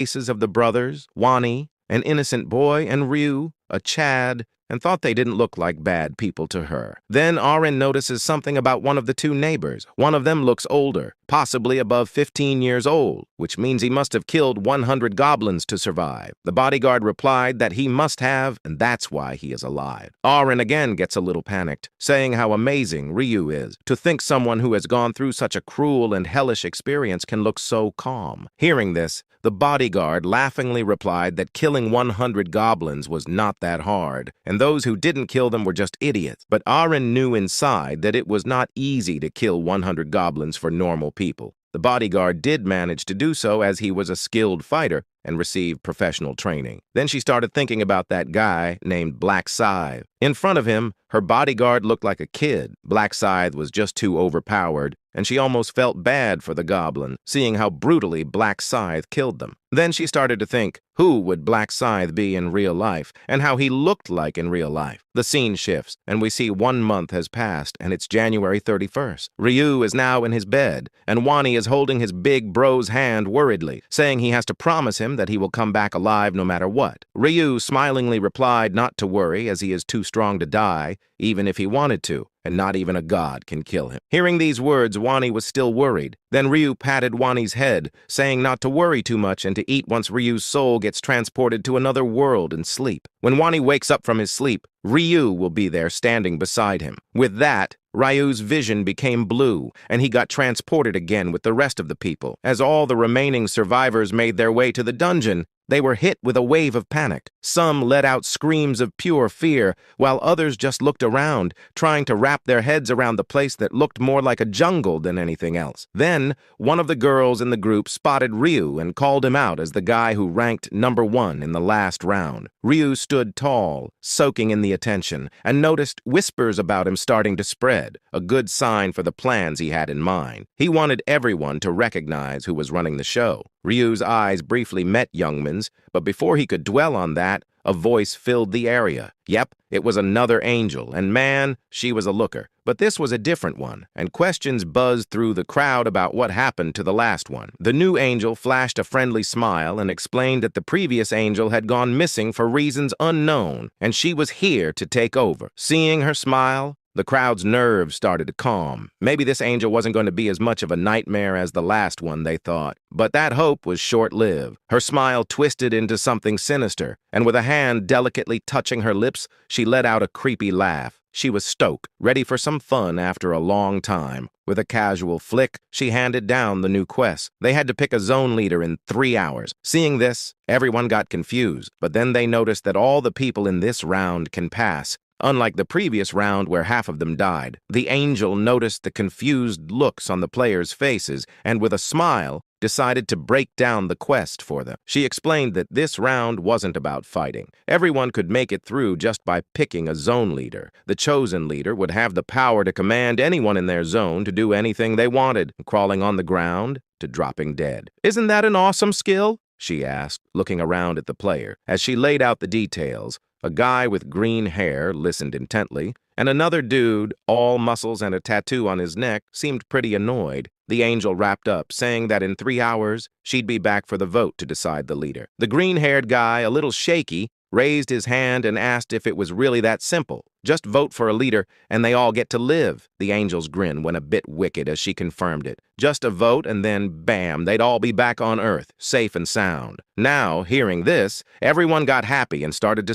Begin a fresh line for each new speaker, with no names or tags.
faces of the brothers, Wani, an innocent boy, and Ryu, a Chad, and thought they didn't look like bad people to her. Then Aren notices something about one of the two neighbors. One of them looks older, possibly above 15 years old, which means he must have killed 100 goblins to survive. The bodyguard replied that he must have, and that's why he is alive. Aren again gets a little panicked, saying how amazing Ryu is. To think someone who has gone through such a cruel and hellish experience can look so calm. Hearing this, the bodyguard laughingly replied that killing 100 goblins was not that hard, and those who didn't kill them were just idiots. But Aren knew inside that it was not easy to kill 100 goblins for normal people. The bodyguard did manage to do so as he was a skilled fighter and received professional training. Then she started thinking about that guy named Black Scythe. In front of him, her bodyguard looked like a kid. Black Scythe was just too overpowered, and she almost felt bad for the goblin, seeing how brutally Black Scythe killed them. Then she started to think, who would Black Scythe be in real life, and how he looked like in real life? The scene shifts, and we see 1 month has passed, and it's January 31st. Ryu is now in his bed, and Wani is holding his big bro's hand worriedly, saying he has to promise him that he will come back alive no matter what. Ryu smilingly replied not to worry, as he is too strong to die, even if he wanted to, and not even a god can kill him. Hearing these words, Wani was still worried. Then Ryu patted Wani's head, saying not to worry too much and to eat once Ryu's soul gets transported to another world and sleep. When Wani wakes up from his sleep, Ryu will be there standing beside him. With that, Ryu's vision became blue, and he got transported again with the rest of the people. As all the remaining survivors made their way to the dungeon, they were hit with a wave of panic. Some let out screams of pure fear, while others just looked around, trying to wrap their heads around the place that looked more like a jungle than anything else. Then, one of the girls in the group spotted Ryu and called him out as the guy who ranked #1 in the last round. Ryu stood tall, soaking in the attention, and noticed whispers about him starting to spread, a good sign for the plans he had in mind. He wanted everyone to recognize who was running the show. Ryu's eyes briefly met Youngman's, but before he could dwell on that, a voice filled the area. Yep, it was another angel, and man, she was a looker. But this was a different one, and questions buzzed through the crowd about what happened to the last one. The new angel flashed a friendly smile and explained that the previous angel had gone missing for reasons unknown, and she was here to take over. Seeing her smile, the crowd's nerves started to calm. Maybe this angel wasn't going to be as much of a nightmare as the last one, they thought. But that hope was short-lived. Her smile twisted into something sinister, and with a hand delicately touching her lips, she let out a creepy laugh. She was stoked, ready for some fun after a long time. With a casual flick, she handed down the new quest. They had to pick a zone leader in 3 hours. Seeing this, everyone got confused, but then they noticed that all the people in this round can pass. Unlike the previous round where half of them died, the angel noticed the confused looks on the players' faces and with a smile, decided to break down the quest for them. She explained that this round wasn't about fighting. Everyone could make it through just by picking a zone leader. The chosen leader would have the power to command anyone in their zone to do anything they wanted, crawling on the ground to dropping dead. "Isn't that an awesome skill?" she asked, looking around at the player. As she laid out the details, a guy with green hair listened intently, and another dude, all muscles and a tattoo on his neck, seemed pretty annoyed. The angel wrapped up, saying that in 3 hours, she'd be back for the vote to decide the leader. The green-haired guy, a little shaky, raised his hand and asked if it was really that simple. Just vote for a leader, and they all get to live. The angel's grin went a bit wicked as she confirmed it. Just a vote, and then, bam, they'd all be back on Earth, safe and sound. Now, hearing this, everyone got happy and started to